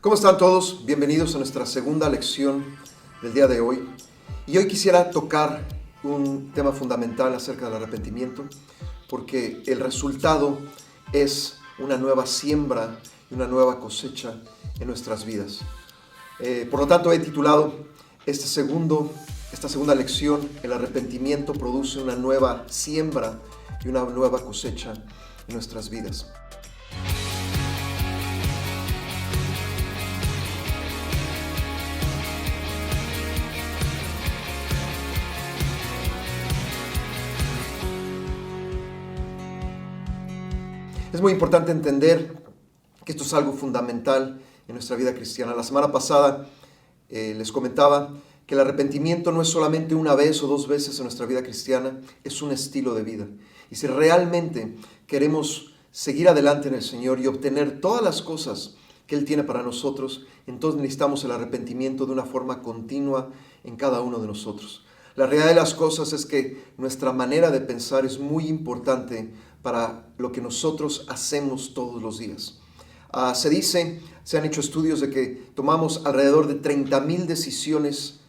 ¿Cómo están todos? Bienvenidos a nuestra segunda lección del día de hoy. Y hoy quisiera tocar un tema fundamental acerca del arrepentimiento, porque el resultado es una nueva siembra y una nueva cosecha en nuestras vidas. Por lo tanto, he titulado esta segunda lección: el arrepentimiento produce una nueva siembra y una nueva cosecha en nuestras vidas. Es muy importante entender que esto es algo fundamental en nuestra vida cristiana. La semana pasada les comentaba que el arrepentimiento no es solamente una vez o dos veces en nuestra vida cristiana, es un estilo de vida. Y si realmente queremos seguir adelante en el Señor y obtener todas las cosas que Él tiene para nosotros, entonces necesitamos el arrepentimiento de una forma continua en cada uno de nosotros. La realidad de las cosas es que nuestra manera de pensar es muy importante para lo que nosotros hacemos todos los días. Se han hecho estudios de que tomamos alrededor de 30,000 decisiones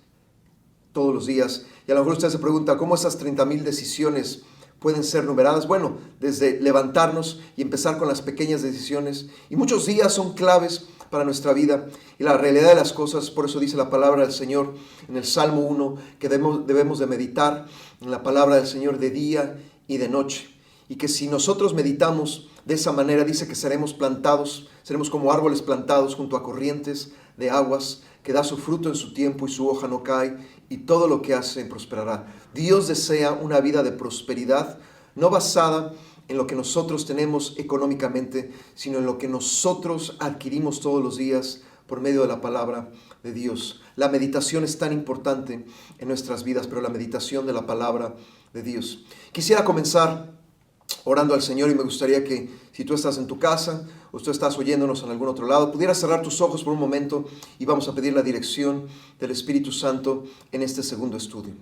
todos los días. Y a lo mejor usted se pregunta, ¿cómo esas 30,000 decisiones pueden ser numeradas? Bueno, desde levantarnos y empezar con las pequeñas decisiones. Y muchos días son claves para nuestra vida. Y la realidad de las cosas, por eso dice la palabra del Señor en el Salmo 1, que debemos de meditar en la palabra del Señor de día y de noche. Y que si nosotros meditamos de esa manera, dice que seremos como árboles plantados junto a corrientes de aguas, que da su fruto en su tiempo y su hoja no cae, y todo lo que hace prosperará. Dios desea una vida de prosperidad, no basada en lo que nosotros tenemos económicamente, sino en lo que nosotros adquirimos todos los días por medio de la palabra de Dios. La meditación es tan importante en nuestras vidas, pero la meditación de la palabra de Dios. Quisiera comenzar orando al Señor, y me gustaría que si tú estás en tu casa o tú estás oyéndonos en algún otro lado, pudieras cerrar tus ojos por un momento y vamos a pedir la dirección del Espíritu Santo en este segundo estudio.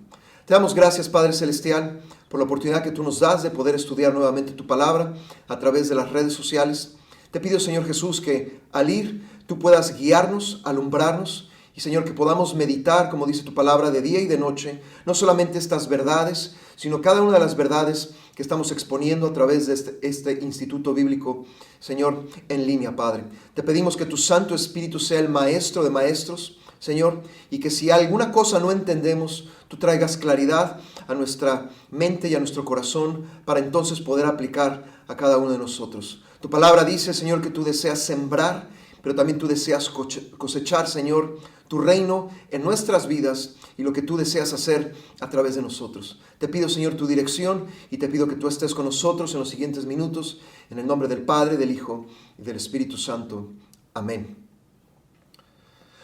Te damos gracias, Padre Celestial, por la oportunidad que tú nos das de poder estudiar nuevamente tu palabra a través de las redes sociales. Te pido, Señor Jesús, que al ir tú puedas guiarnos, alumbrarnos, y Señor, que podamos meditar, como dice tu palabra, de día y de noche, no solamente estas verdades, sino cada una de las verdades que estamos exponiendo a través de este Instituto Bíblico, Señor, en línea, Padre. Te pedimos que tu Santo Espíritu sea el maestro de maestros, Señor, y que si alguna cosa no entendemos, tú traigas claridad a nuestra mente y a nuestro corazón para entonces poder aplicar a cada uno de nosotros. Tu palabra dice, Señor, que tú deseas sembrar, pero también tú deseas cosechar, Señor, tu reino en nuestras vidas y lo que tú deseas hacer a través de nosotros. Te pido, Señor, tu dirección, y te pido que tú estés con nosotros en los siguientes minutos, en el nombre del Padre, del Hijo y del Espíritu Santo. Amén.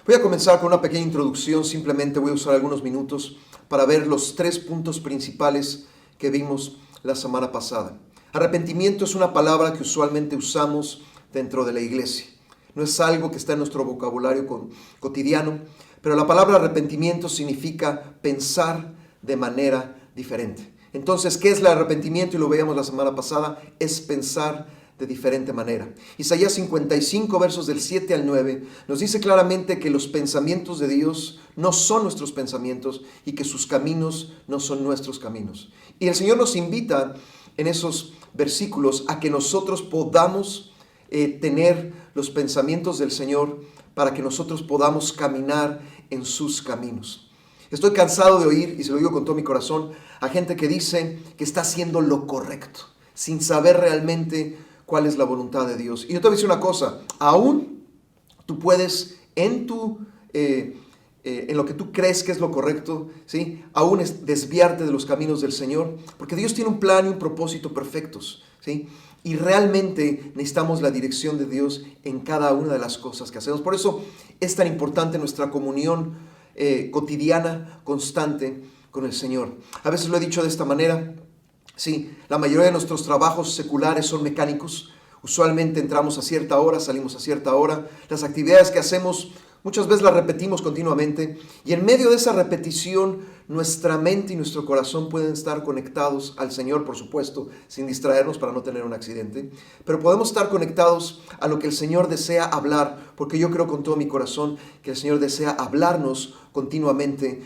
Voy a comenzar con una pequeña introducción. Simplemente voy a usar algunos minutos para ver los 3 puntos principales que vimos la semana pasada. Arrepentimiento es una palabra que usualmente usamos dentro de la iglesia. No es algo que está en nuestro vocabulario cotidiano, pero la palabra arrepentimiento significa pensar de manera diferente. Entonces, ¿qué es el arrepentimiento? Y lo veíamos la semana pasada, es pensar de diferente manera. Isaías 55, versos del 7 al 9, nos dice claramente que los pensamientos de Dios no son nuestros pensamientos y que sus caminos no son nuestros caminos. Y el Señor nos invita en esos versículos a que nosotros podamos tener los pensamientos del Señor para que nosotros podamos caminar en sus caminos. Estoy cansado de oír, y se lo digo con todo mi corazón, a gente que dice que está haciendo lo correcto, sin saber realmente cuál es la voluntad de Dios. Y yo te voy a decir una cosa, aún tú puedes en lo que tú crees que es lo correcto, ¿sí? Aún es desviarte de los caminos del Señor, porque Dios tiene un plan y un propósito perfectos, ¿sí? Y realmente necesitamos la dirección de Dios en cada una de las cosas que hacemos. Por eso es tan importante nuestra comunión cotidiana, constante con el Señor. A veces lo he dicho de esta manera, sí, la mayoría de nuestros trabajos seculares son mecánicos. Usualmente entramos a cierta hora, salimos a cierta hora. Las actividades que hacemos Muchas veces la repetimos continuamente y en medio de esa repetición nuestra mente y nuestro corazón pueden estar conectados al Señor, por supuesto, sin distraernos para no tener un accidente, pero podemos estar conectados a lo que el Señor desea hablar, porque yo creo con todo mi corazón que el Señor desea hablarnos continuamente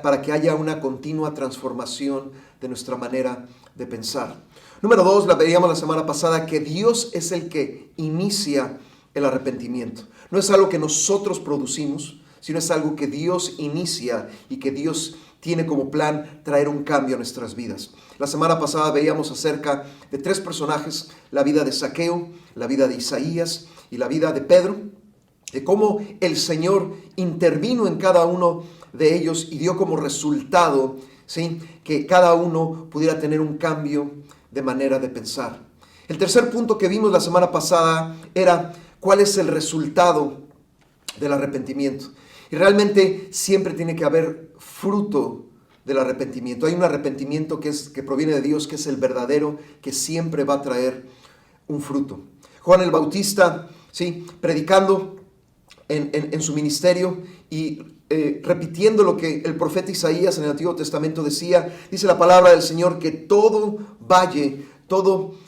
para que haya una continua transformación de nuestra manera de pensar. Número 2, la veíamos la semana pasada, que Dios es el que inicia el arrepentimiento. No es algo que nosotros producimos, sino es algo que Dios inicia y que Dios tiene como plan traer un cambio a nuestras vidas. La semana pasada veíamos acerca de 3 personajes, la vida de Zaqueo, la vida de Isaías y la vida de Pedro, de cómo el Señor intervino en cada uno de ellos y dio como resultado, ¿sí?, que cada uno pudiera tener un cambio de manera de pensar. El tercer punto que vimos la semana pasada era cuál es el resultado del arrepentimiento. Y realmente siempre tiene que haber fruto del arrepentimiento. Hay un arrepentimiento que proviene de Dios, que es el verdadero, que siempre va a traer un fruto. Juan el Bautista, ¿sí?, predicando en su ministerio y repitiendo lo que el profeta Isaías en el Antiguo Testamento decía, dice la palabra del Señor que todo valle, todo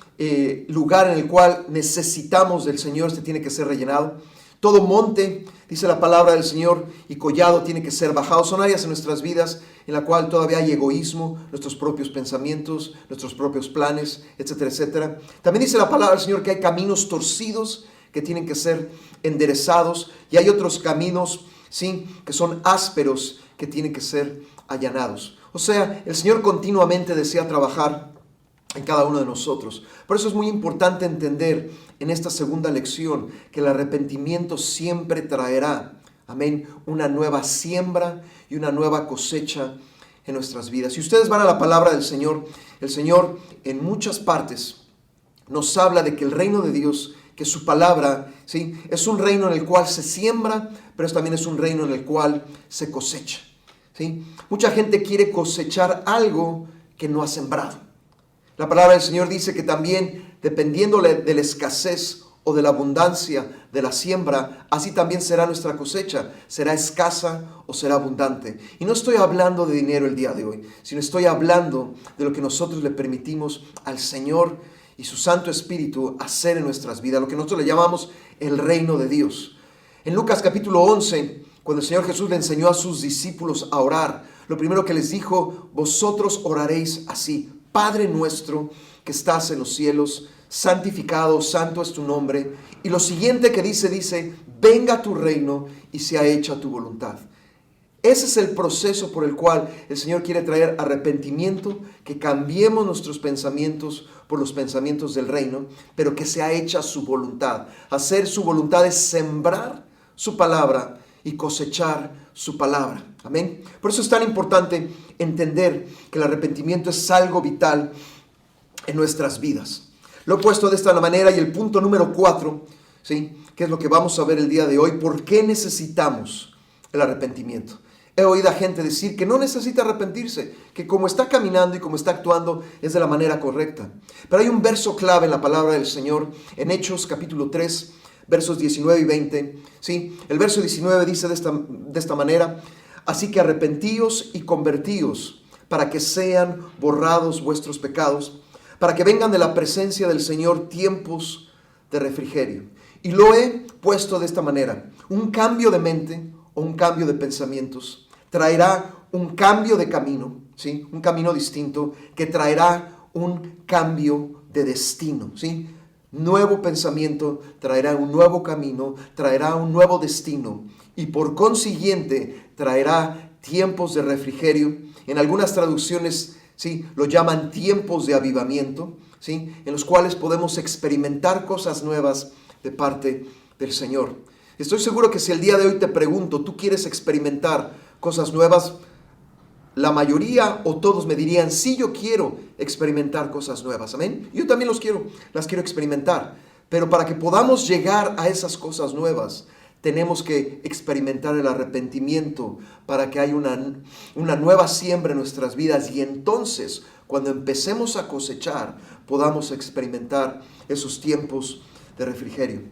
lugar en el cual necesitamos del Señor tiene que ser rellenado. Todo monte, dice la palabra del Señor, y collado tiene que ser bajado. Son áreas en nuestras vidas en la cual todavía hay egoísmo, nuestros propios pensamientos, nuestros propios planes, etcétera, etcétera. También dice la palabra del Señor que hay caminos torcidos que tienen que ser enderezados y hay otros caminos, sí, que son ásperos que tienen que ser allanados. O sea, el Señor continuamente desea trabajar en cada uno de nosotros. Por eso es muy importante entender en esta segunda lección que el arrepentimiento siempre traerá, amén, una nueva siembra y una nueva cosecha en nuestras vidas. Si ustedes van a la palabra del Señor, el Señor en muchas partes nos habla de que el reino de Dios, que su palabra, ¿sí?, es un reino en el cual se siembra, pero también es un reino en el cual se cosecha, ¿sí? Mucha gente quiere cosechar algo que no ha sembrado. La palabra del Señor dice que también, dependiendo de la escasez o de la abundancia de la siembra, así también será nuestra cosecha. Será escasa o será abundante. Y no estoy hablando de dinero el día de hoy, sino estoy hablando de lo que nosotros le permitimos al Señor y su Santo Espíritu hacer en nuestras vidas, lo que nosotros le llamamos el reino de Dios. En Lucas capítulo 11, cuando el Señor Jesús le enseñó a sus discípulos a orar, lo primero que les dijo: vosotros oraréis así: Padre nuestro que estás en los cielos, santificado, santo es tu nombre. Y lo siguiente que dice, venga tu reino y sea hecha tu voluntad. Ese es el proceso por el cual el Señor quiere traer arrepentimiento, que cambiemos nuestros pensamientos por los pensamientos del reino, pero que sea hecha su voluntad. Hacer su voluntad es sembrar su palabra y cosechar su palabra. Amén. Por eso es tan importante entender que el arrepentimiento es algo vital en nuestras vidas. Lo he puesto de esta manera y el punto número 4, ¿sí?, que es lo que vamos a ver el día de hoy. ¿Por qué necesitamos el arrepentimiento? He oído a gente decir que no necesita arrepentirse, que como está caminando y como está actuando es de la manera correcta. Pero hay un verso clave en la palabra del Señor, en Hechos capítulo 3, versos 19 y 20. ¿Sí? El verso 19 dice de esta manera: así que arrepentíos y convertíos para que sean borrados vuestros pecados, para que vengan de la presencia del Señor tiempos de refrigerio. Y lo he puesto de esta manera: un cambio de mente o un cambio de pensamientos traerá un cambio de camino, ¿sí?, un camino distinto que traerá un cambio de destino, ¿sí? Nuevo pensamiento traerá un nuevo camino, traerá un nuevo destino y por consiguiente traerá tiempos de refrigerio. En algunas traducciones, ¿sí?, lo llaman tiempos de avivamiento, ¿sí?, en los cuales podemos experimentar cosas nuevas de parte del Señor. Estoy seguro que si el día de hoy te pregunto, ¿tú quieres experimentar cosas nuevas? La mayoría o todos me dirían: sí, yo quiero experimentar cosas nuevas. Amén. Yo también las quiero experimentar. Pero para que podamos llegar a esas cosas nuevas, tenemos que experimentar el arrepentimiento para que haya una nueva siembra en nuestras vidas. Y entonces, cuando empecemos a cosechar, podamos experimentar esos tiempos de refrigerio.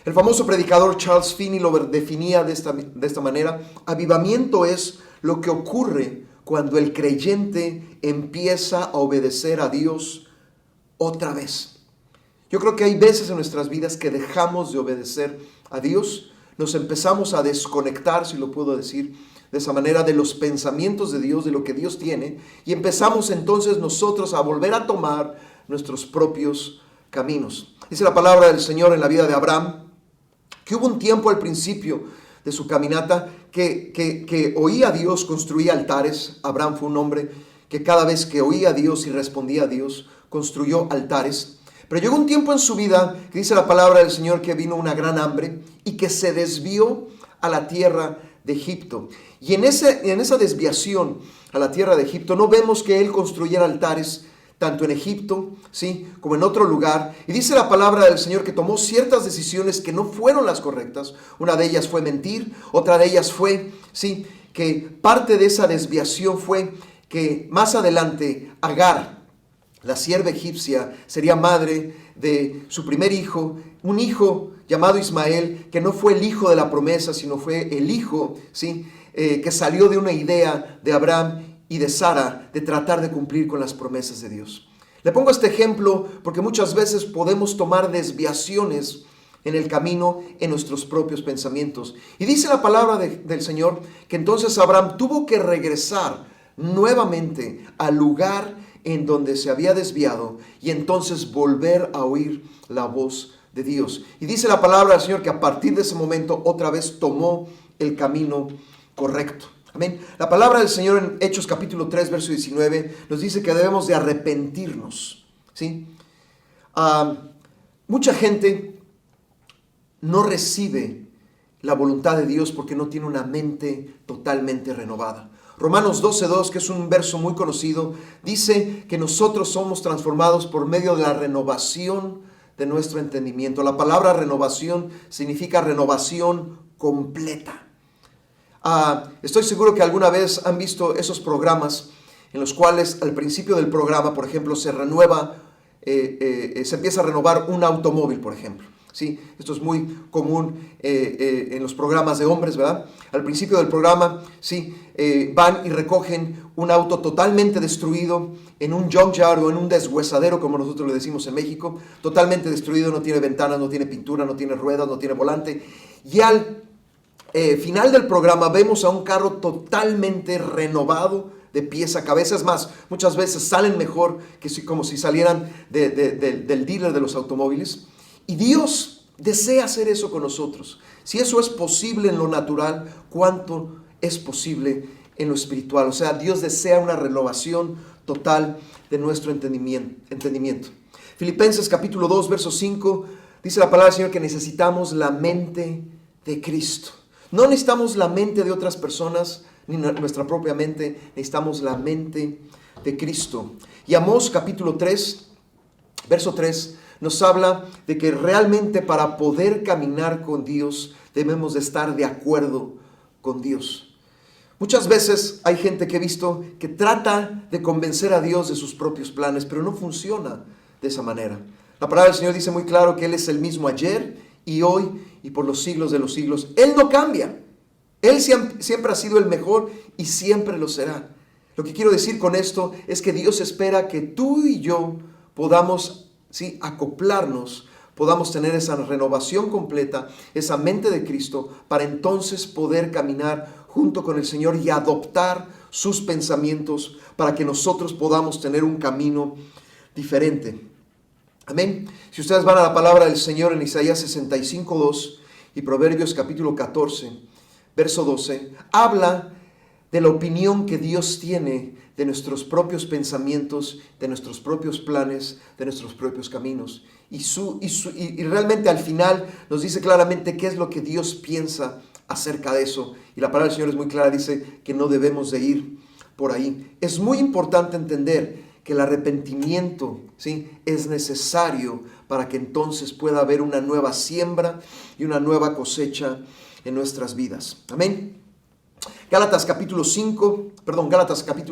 El famoso predicador Charles Finney lo definía de esta manera: avivamiento es lo que ocurre cuando el creyente empieza a obedecer a Dios otra vez. Yo creo que hay veces en nuestras vidas que dejamos de obedecer a Dios, nos empezamos a desconectar, si lo puedo decir de esa manera, de los pensamientos de Dios, de lo que Dios tiene, y empezamos entonces nosotros a volver a tomar nuestros propios caminos. Dice la palabra del Señor en la vida de Abraham, que hubo un tiempo al principio de su caminata que oía a Dios, construía altares. Abraham fue un hombre que cada vez que oía a Dios y respondía a Dios, construyó altares. Pero llegó un tiempo en su vida que dice la palabra del Señor que vino una gran hambre y que se desvió a la tierra de Egipto. Y en esa desviación a la tierra de Egipto no vemos que él construyera altares tanto en Egipto, ¿sí?, como en otro lugar. Y dice la palabra del Señor que tomó ciertas decisiones que no fueron las correctas. Una de ellas fue mentir, otra de ellas fue, ¿sí?, que parte de esa desviación fue que más adelante Agar, la sierva egipcia, sería madre de su primer hijo, un hijo llamado Ismael, que no fue el hijo de la promesa, sino fue el hijo, ¿sí?, que salió de una idea de Abraham y de Sara de tratar de cumplir con las promesas de Dios. Le pongo este ejemplo porque muchas veces podemos tomar desviaciones en el camino, en nuestros propios pensamientos. Y dice la palabra del Señor que entonces Abraham tuvo que regresar nuevamente al lugar en donde se había desviado y entonces volver a oír la voz de Dios. Y dice la palabra del Señor que a partir de ese momento otra vez tomó el camino correcto. Amén. La palabra del Señor en Hechos capítulo 3, verso 19 nos dice que debemos de arrepentirnos, ¿sí? Mucha gente no recibe la voluntad de Dios porque no tiene una mente totalmente renovada. Romanos 12:2, que es un verso muy conocido, dice que nosotros somos transformados por medio de la renovación de nuestro entendimiento. La palabra renovación significa renovación completa. Estoy seguro que alguna vez han visto esos programas en los cuales al principio del programa, por ejemplo, se empieza a renovar un automóvil, por ejemplo. Sí, esto es muy común en los programas de hombres, ¿verdad? Al principio del programa, sí, van y recogen un auto totalmente destruido en un junkyard o en un deshuesadero, como nosotros le decimos en México. Totalmente destruido, no tiene ventanas, no tiene pintura, no tiene ruedas, no tiene volante. Y al final del programa vemos a un carro totalmente renovado de pies a cabeza. Es más, muchas veces salen mejor que como si salieran del dealer de los automóviles. Y Dios desea hacer eso con nosotros. Si eso es posible en lo natural, ¿cuánto es posible en lo espiritual? O sea, Dios desea una renovación total de nuestro entendimiento. Filipenses capítulo 2, verso 5, dice la palabra del Señor que necesitamos la mente de Cristo. No necesitamos la mente de otras personas, ni nuestra propia mente, necesitamos la mente de Cristo. Y Amós capítulo 3, verso 3, nos habla de que realmente para poder caminar con Dios debemos de estar de acuerdo con Dios. Muchas veces hay gente que he visto que trata de convencer a Dios de sus propios planes, pero no funciona de esa manera. La palabra del Señor dice muy claro que Él es el mismo ayer y hoy y por los siglos de los siglos. Él no cambia. Él siempre ha sido el mejor y siempre lo será. Lo que quiero decir con esto es que Dios espera que tú y yo podamos, sí, acoplarnos, podamos tener esa renovación completa, esa mente de Cristo, para entonces poder caminar junto con el Señor y adoptar sus pensamientos para que nosotros podamos tener un camino diferente. Amén. Si ustedes van a la palabra del Señor en Isaías 65:2 y Proverbios capítulo 14, verso 12, habla de la opinión que Dios tiene de nuestros propios pensamientos, de nuestros propios planes, de nuestros propios caminos. Y realmente al final nos dice claramente qué es lo que Dios piensa acerca de eso. Y la palabra del Señor es muy clara, dice que no debemos de ir por ahí. Es muy importante entender que el arrepentimiento, ¿sí?, es necesario para que entonces pueda haber una nueva siembra y una nueva cosecha en nuestras vidas. Amén. Gálatas capítulo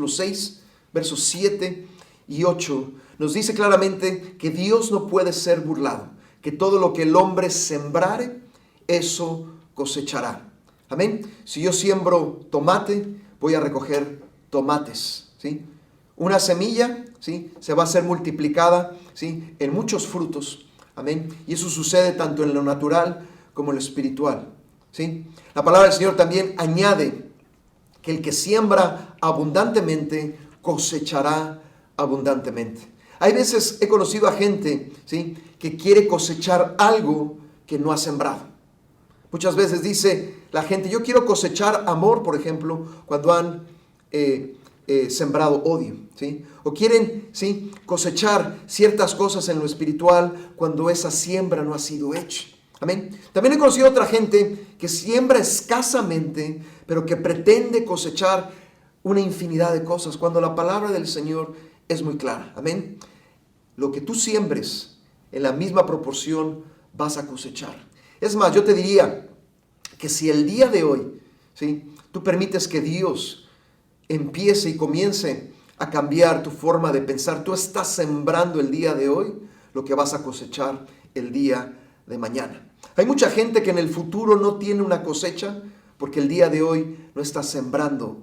6, versos 7 y 8, nos dice claramente que Dios no puede ser burlado, que todo lo que el hombre sembrare, eso cosechará. Amén. Si yo siembro tomate, voy a recoger tomates, ¿sí? Una semilla, ¿sí?, se va a ser multiplicada, ¿sí?, en muchos frutos. Amén. Y eso sucede tanto en lo natural como en lo espiritual, ¿sí? La palabra del Señor también añade que el que siembra abundantemente cosechará abundantemente. Hay veces he conocido a gente, ¿sí?, que quiere cosechar algo que no ha sembrado. Muchas veces dice la gente, yo quiero cosechar amor, por ejemplo, cuando han sembrado odio, ¿sí? O quieren, ¿sí?, cosechar ciertas cosas en lo espiritual cuando esa siembra no ha sido hecha. Amén. También he conocido a otra gente que siembra escasamente, pero que pretende cosechar una infinidad de cosas, cuando la palabra del Señor es muy clara. Amén. Lo que tú siembres, en la misma proporción vas a cosechar. Es más, yo te diría que si el día de hoy, ¿sí?, tú permites que Dios empiece y comience a cambiar tu forma de pensar, tú estás sembrando el día de hoy lo que vas a cosechar el día de mañana. Hay mucha gente que en el futuro no tiene una cosecha porque el día de hoy no está sembrando,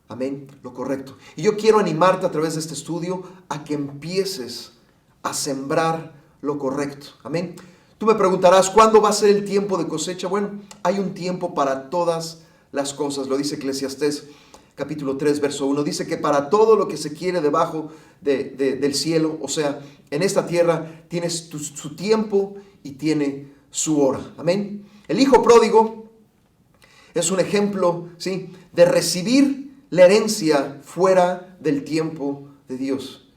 amén, lo correcto. Y yo quiero animarte a través de este estudio a que empieces a sembrar lo correcto, amén. Tú me preguntarás, ¿cuándo va a ser el tiempo de cosecha? Bueno, hay un tiempo para todas las cosas, lo dice Eclesiastés capítulo 3, verso 1. Dice que para todo lo que se quiere debajo del cielo, o sea, en esta tierra, tiene su tiempo y tiene su hora. Amén. El hijo pródigo es un ejemplo, ¿sí?, de recibir la herencia fuera del tiempo de Dios.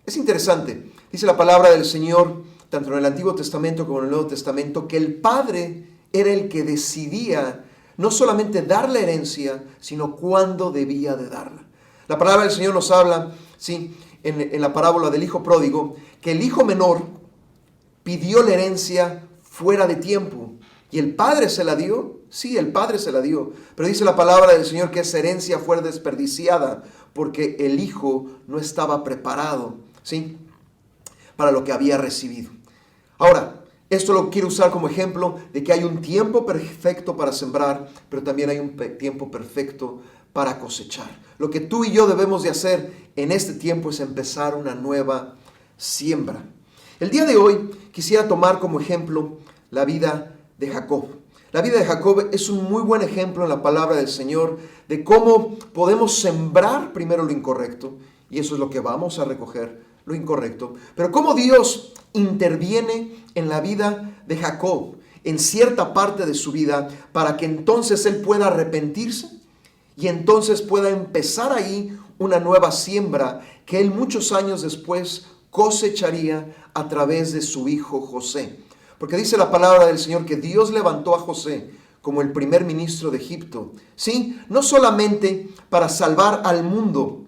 Es interesante. Dice la palabra del Señor, tanto en el Antiguo Testamento como en el Nuevo Testamento, que el padre era el que decidía no solamente dar la herencia, sino cuándo debía de darla. La palabra del Señor nos habla, ¿sí?, en la parábola del hijo pródigo, que el hijo menor pidió la herencia fuera de tiempo. ¿Y el padre se la dio? Sí, el padre se la dio. Pero dice la palabra del Señor que esa herencia fue desperdiciada porque el hijo no estaba preparado, ¿sí?, para lo que había recibido. Ahora, esto lo quiero usar como ejemplo de que hay un tiempo perfecto para sembrar, pero también hay un tiempo perfecto para cosechar. Lo que tú y yo debemos de hacer en este tiempo es empezar una nueva siembra. El día de hoy quisiera tomar como ejemplo la vida de Jacob. La vida de Jacob es un muy buen ejemplo en la palabra del Señor de cómo podemos sembrar primero lo incorrecto, y eso es lo que vamos a recoger, lo incorrecto, pero cómo Dios interviene en la vida de Jacob, en cierta parte de su vida, para que entonces él pueda arrepentirse y entonces pueda empezar ahí una nueva siembra que él muchos años después cosecharía a través de su hijo José. Porque dice la palabra del Señor que Dios levantó a José como el primer ministro de Egipto, ¿sí?, no solamente para salvar al mundo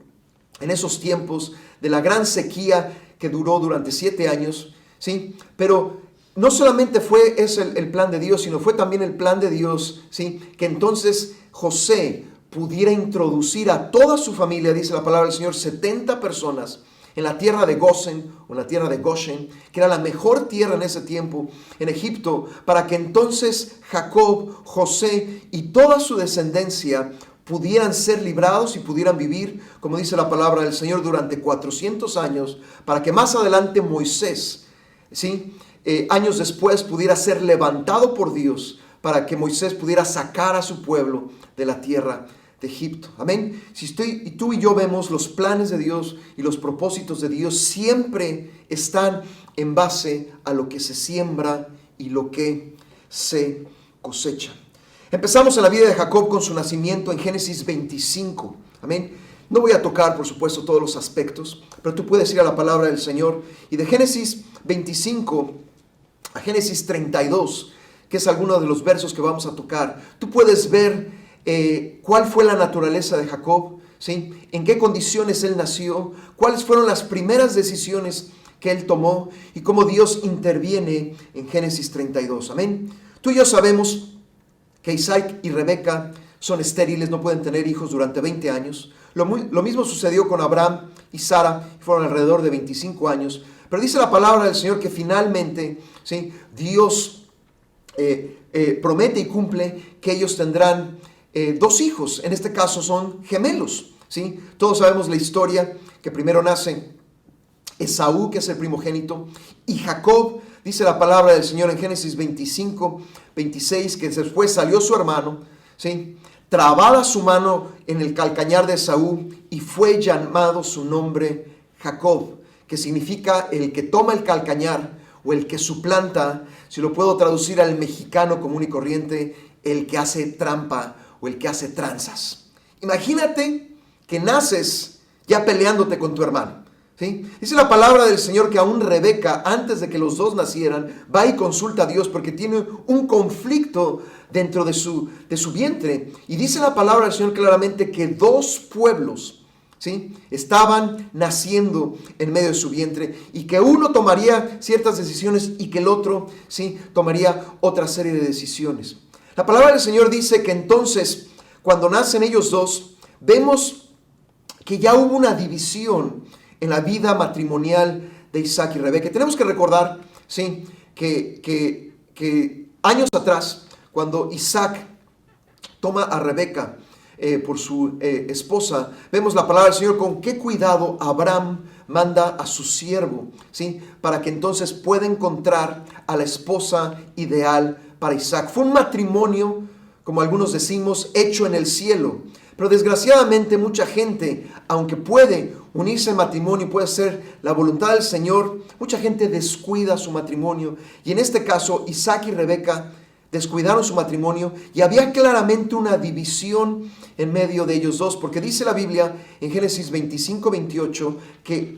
en esos tiempos de la gran sequía que duró durante 7 años, ¿sí?, pero no solamente fue ese el plan de Dios, sino fue también el plan de Dios, ¿sí?, que entonces José pudiera introducir a toda su familia, dice la palabra del Señor, 70 personas en la tierra de Gosen, o en la tierra de Goshen, que era la mejor tierra en ese tiempo en Egipto, para que entonces Jacob, José y toda su descendencia pudieran ser librados y pudieran vivir, como dice la palabra del Señor, durante 400 años, para que más adelante Moisés, ¿sí?, años después pudiera ser levantado por Dios, para que Moisés pudiera sacar a su pueblo de la tierra de Egipto. Amén. Si tú y yo vemos los planes de Dios y los propósitos de Dios, siempre están en base a lo que se siembra y lo que se cosecha. Empezamos en la vida de Jacob con su nacimiento en Génesis 25. Amén. No voy a tocar, por supuesto, todos los aspectos, pero tú puedes ir a la palabra del Señor. Y de Génesis 25 a Génesis 32, que es alguno de los versos que vamos a tocar, tú puedes ver cuál fue la naturaleza de Jacob, ¿sí?, en qué condiciones él nació, cuáles fueron las primeras decisiones que él tomó y cómo Dios interviene en Génesis 32. Amén. Tú y yo sabemos que Isaac y Rebeca son estériles, no pueden tener hijos durante 20 años. Lo mismo sucedió con Abraham y Sara, fueron alrededor de 25 años. Pero dice la palabra del Señor que finalmente, ¿sí?, Dios promete y cumple que ellos tendrán dos hijos. En este caso son gemelos, ¿sí? Todos sabemos la historia que primero nace Esaú, que es el primogénito, y Jacob. Dice la palabra del Señor en Génesis 25, 26, que después salió su hermano, ¿sí?, trabada su mano en el calcañar de Esaú, y fue llamado su nombre Jacob, que significa el que toma el calcañar o el que suplanta. Si lo puedo traducir al mexicano común y corriente, el que hace trampa o el que hace tranzas. Imagínate que naces ya peleándote con tu hermano, ¿sí? Dice la palabra del Señor que aún Rebeca, antes de que los dos nacieran, va y consulta a Dios porque tiene un conflicto dentro de su vientre. Y dice la palabra del Señor claramente que dos pueblos, ¿sí?, estaban naciendo en medio de su vientre, y que uno tomaría ciertas decisiones y que el otro, ¿sí?, tomaría otra serie de decisiones. La palabra del Señor dice que entonces, cuando nacen ellos dos, vemos que ya hubo una división en la vida matrimonial de Isaac y Rebeca. Tenemos que recordar, ¿sí?, que años atrás, cuando Isaac toma a Rebeca por su esposa, vemos la palabra del Señor con qué cuidado Abraham manda a su siervo, ¿sí?, para que entonces pueda encontrar a la esposa ideal para Isaac. Fue un matrimonio, como algunos decimos, hecho en el cielo. Pero desgraciadamente mucha gente, aunque puede unirse en matrimonio y puede ser la voluntad del Señor, mucha gente descuida su matrimonio. Y en este caso, Isaac y Rebeca descuidaron su matrimonio, y había claramente una división en medio de ellos dos, porque dice la Biblia en Génesis 25, 28 que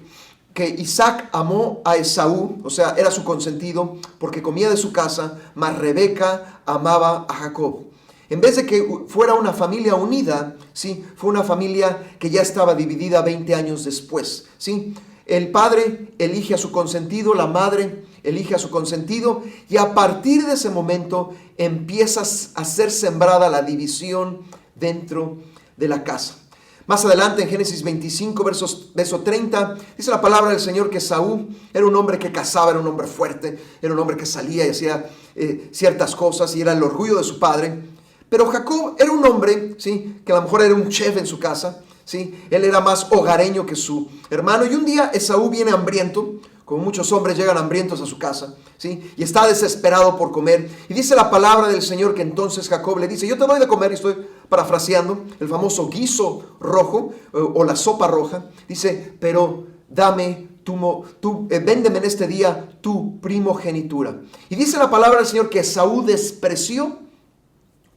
Isaac amó a Esaú, o sea, era su consentido, porque comía de su casa, mas Rebeca amaba a Jacob. En vez de que fuera una familia unida, ¿sí?, fue una familia que ya estaba dividida 20 años después, ¿sí? El padre elige a su consentido, la madre elige a su consentido, y a partir de ese momento empieza a ser sembrada la división dentro de la casa. Más adelante en Génesis 25, verso 30, dice la palabra del Señor que Saúl era un hombre que cazaba, era un hombre fuerte, era un hombre que salía y hacía ciertas cosas y era el orgullo de su padre. Pero Jacob era un hombre, ¿sí?, que a lo mejor era un chef en su casa, ¿sí? Él era más hogareño que su hermano. Y un día Esaú viene hambriento, como muchos hombres llegan hambrientos a su casa, ¿sí?, y está desesperado por comer. Y dice la palabra del Señor que entonces Jacob le dice: yo te doy de comer, y estoy parafraseando, el famoso guiso rojo o la sopa roja. Dice: pero dame véndeme en este día tu primogenitura. Y dice la palabra del Señor que Esaú despreció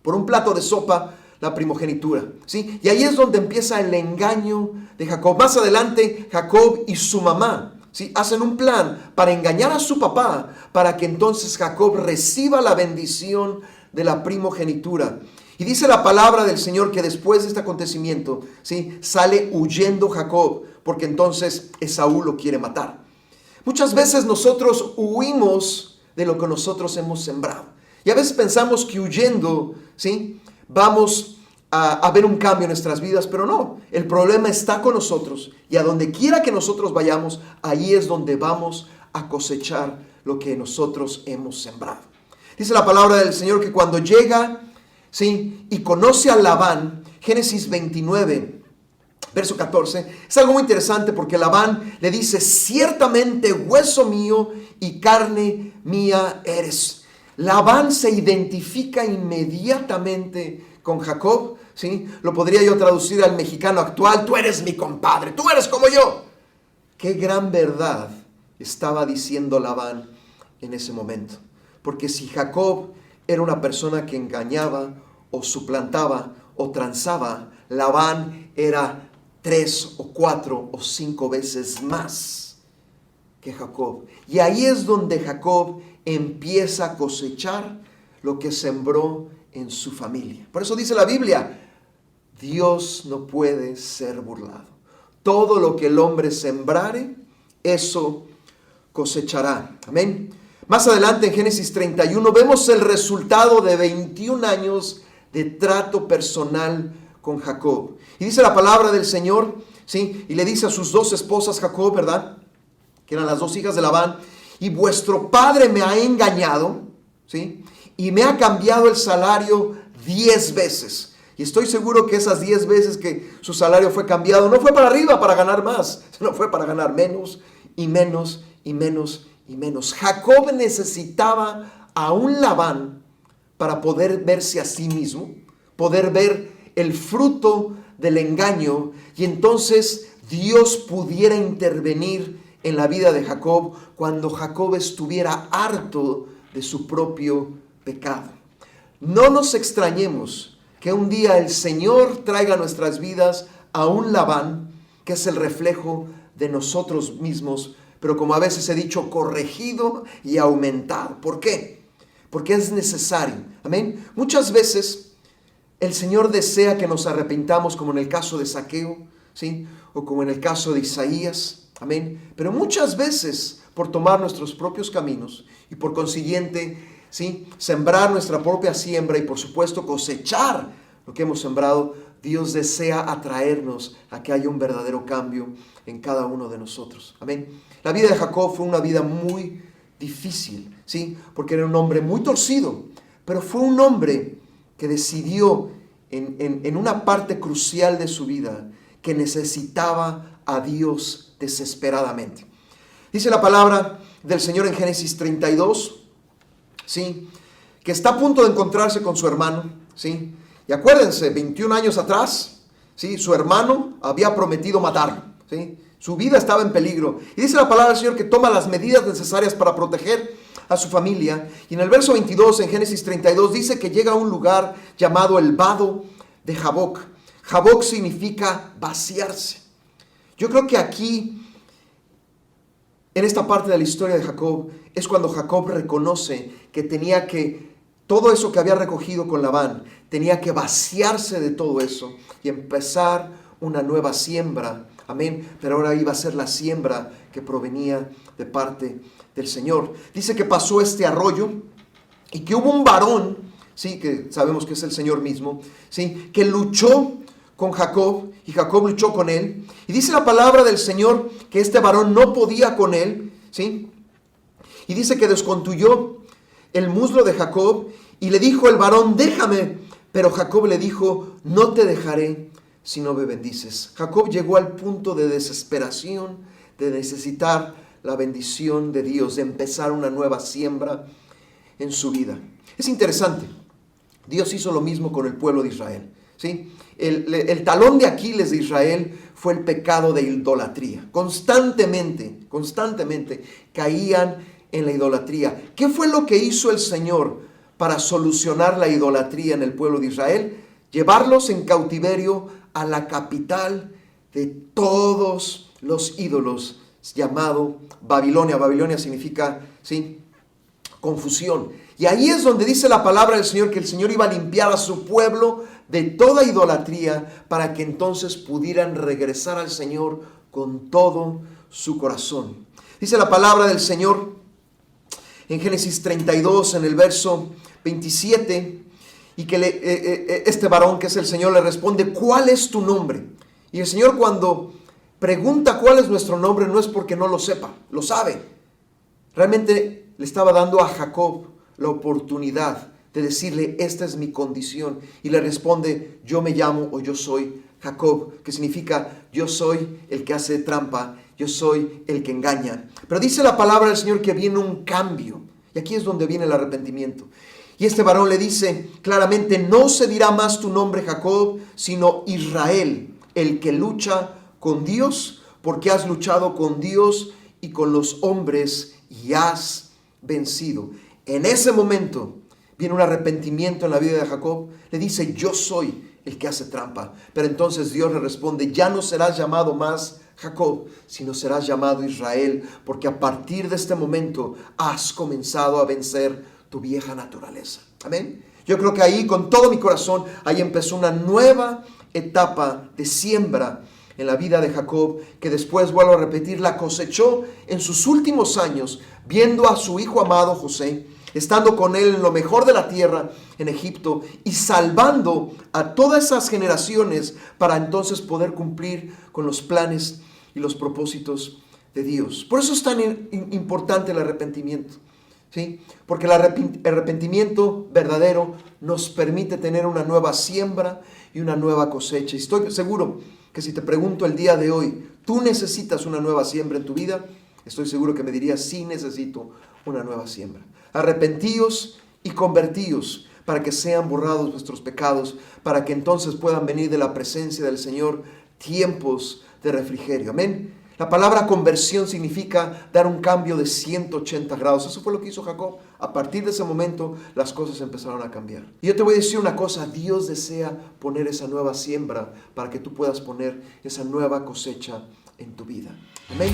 por un plato de sopa la primogenitura, ¿sí? Y ahí es donde empieza el engaño de Jacob. Más adelante, Jacob y su mamá, ¿sí?, hacen un plan para engañar a su papá, para que entonces Jacob reciba la bendición de la primogenitura. Y dice la palabra del Señor que después de este acontecimiento, ¿sí?, sale huyendo Jacob, porque entonces Esaú lo quiere matar. Muchas veces nosotros huimos de lo que nosotros hemos sembrado. Y a veces pensamos que huyendo, ¿sí?, vamos a ver un cambio en nuestras vidas, pero no. El problema está con nosotros, y a donde quiera que nosotros vayamos, ahí es donde vamos a cosechar lo que nosotros hemos sembrado. Dice la palabra del Señor que cuando llega, ¿sí?, y conoce a Labán, Génesis 29, verso 14, es algo muy interesante porque Labán le dice: ciertamente hueso mío y carne mía eres. Labán se identifica inmediatamente con Jacob, ¿sí? Lo podría yo traducir al mexicano actual: tú eres mi compadre, tú eres como yo. Qué gran verdad estaba diciendo Labán en ese momento. Porque si Jacob era una persona que engañaba o suplantaba o transaba, Labán era 3 o 4 o 5 veces más que Jacob. Y ahí es donde Jacob empieza a cosechar lo que sembró en su familia. Por eso dice la Biblia: Dios no puede ser burlado. Todo lo que el hombre sembrare, eso cosechará. Amén. Más adelante en Génesis 31 vemos el resultado de 21 años de trato personal con Jacob. Y dice la palabra del Señor, ¿sí?, y le dice a sus 2 esposas Jacob, ¿verdad?, que eran las dos hijas de Labán, y vuestro padre me ha engañado, ¿sí? Y me ha cambiado el salario 10 veces. Y estoy seguro que esas 10 veces que su salario fue cambiado, no fue para arriba para ganar más, sino fue para ganar menos y menos y menos y menos. Jacob necesitaba a un Labán para poder verse a sí mismo, poder ver el fruto del engaño, y entonces Dios pudiera intervenir en la vida de Jacob cuando Jacob estuviera harto de su propio pecado. No nos extrañemos que un día el Señor traiga a nuestras vidas a un Labán que es el reflejo de nosotros mismos, pero como a veces he dicho, corregido y aumentado. ¿Por qué? Porque es necesario. Amén. Muchas veces el Señor desea que nos arrepintamos, como en el caso de Zaqueo, ¿sí? O como en el caso de Isaías. Amén. Pero muchas veces, por tomar nuestros propios caminos y por consiguiente, ¿sí?, sembrar nuestra propia siembra y por supuesto cosechar lo que hemos sembrado, Dios desea atraernos a que haya un verdadero cambio en cada uno de nosotros. Amén. La vida de Jacob fue una vida muy difícil, ¿sí? Porque era un hombre muy torcido, pero fue un hombre que decidió en una parte crucial de su vida que necesitaba a Dios desesperadamente. Dice la palabra del Señor en Génesis 32, ¿sí?, que está a punto de encontrarse con su hermano, ¿sí? Y acuérdense, 21 años atrás, ¿sí?, su hermano había prometido matarlo, ¿sí? Su vida estaba en peligro. Y dice la palabra del Señor que toma las medidas necesarias para proteger a su familia. Y en el verso 22, en Génesis 32, dice que llega a un lugar llamado el vado de Jaboc. Jaboc significa vaciarse. Yo creo que aquí, en esta parte de la historia de Jacob, es cuando Jacob reconoce que tenía que, todo eso que había recogido con Labán, tenía que vaciarse de todo eso y empezar una nueva siembra. Amén. Pero ahora iba a ser la siembra que provenía de parte del Señor. Dice que pasó este arroyo y que hubo un varón, sí, que sabemos que es el Señor mismo, sí, que luchó con Jacob y Jacob luchó con él. Y dice la palabra del Señor que este varón no podía con él, sí. Y dice que descontuyó el muslo de Jacob y le dijo el varón: déjame. Pero Jacob le dijo: no te dejaré si no me bendices. Jacob llegó al punto de desesperación, de necesitar la bendición de Dios, de empezar una nueva siembra en su vida. Es interesante, Dios hizo lo mismo con el pueblo de Israel, ¿sí? El talón de Aquiles de Israel fue el pecado de idolatría. Constantemente caían en la idolatría. ¿Qué fue lo que hizo el Señor para solucionar la idolatría en el pueblo de Israel? Llevarlos en cautiverio a la capital de todos los ídolos, llamado Babilonia. Babilonia significa, ¿sí?, confusión. Y ahí es donde dice la palabra del Señor que el Señor iba a limpiar a su pueblo de toda idolatría para que entonces pudieran regresar al Señor con todo su corazón. Dice la palabra del Señor en Génesis 32, en el verso 27, y que este varón, que es el Señor, le responde: ¿cuál es tu nombre? Y el Señor, cuando pregunta cuál es nuestro nombre, no es porque no lo sepa, lo sabe. Realmente le estaba dando a Jacob la oportunidad de decirle: esta es mi condición. Y le responde: yo me llamo, o yo soy Jacob, que significa yo soy el que hace trampa, yo soy el que engaña. Pero dice la palabra del Señor que viene un cambio. Y aquí es donde viene el arrepentimiento. Y este varón le dice claramente: no se dirá más tu nombre Jacob, sino Israel, el que lucha con Dios, porque has luchado con Dios y con los hombres y has vencido. En ese momento viene un arrepentimiento en la vida de Jacob. Le dice: yo soy el que hace trampa. Pero entonces Dios le responde: ya no serás llamado más Jacob, sino serás llamado Israel, porque a partir de este momento has comenzado a vencer tu vieja naturaleza. Amén. Yo creo que ahí, con todo mi corazón, ahí empezó una nueva etapa de siembra en la vida de Jacob, que después, vuelvo a repetir, la cosechó en sus últimos años, viendo a su hijo amado José, estando con él en lo mejor de la tierra en Egipto y salvando a todas esas generaciones para entonces poder cumplir con los planes y los propósitos de Dios. Por eso es tan importante el arrepentimiento, ¿sí? Porque el arrepentimiento verdadero nos permite tener una nueva siembra y una nueva cosecha. Y estoy seguro que si te pregunto el día de hoy, ¿tú necesitas una nueva siembra en tu vida? Estoy seguro que me dirías, sí necesito una nueva siembra. Arrepentíos y convertíos para que sean borrados vuestros pecados, para que entonces puedan venir de la presencia del Señor tiempos de refrigerio. Amén. La palabra conversión significa dar un cambio de 180 grados. Eso fue lo que hizo Jacob. A partir de ese momento las cosas empezaron a cambiar. Y yo te voy a decir una cosa, Dios desea poner esa nueva siembra para que tú puedas poner esa nueva cosecha en tu vida. Amén.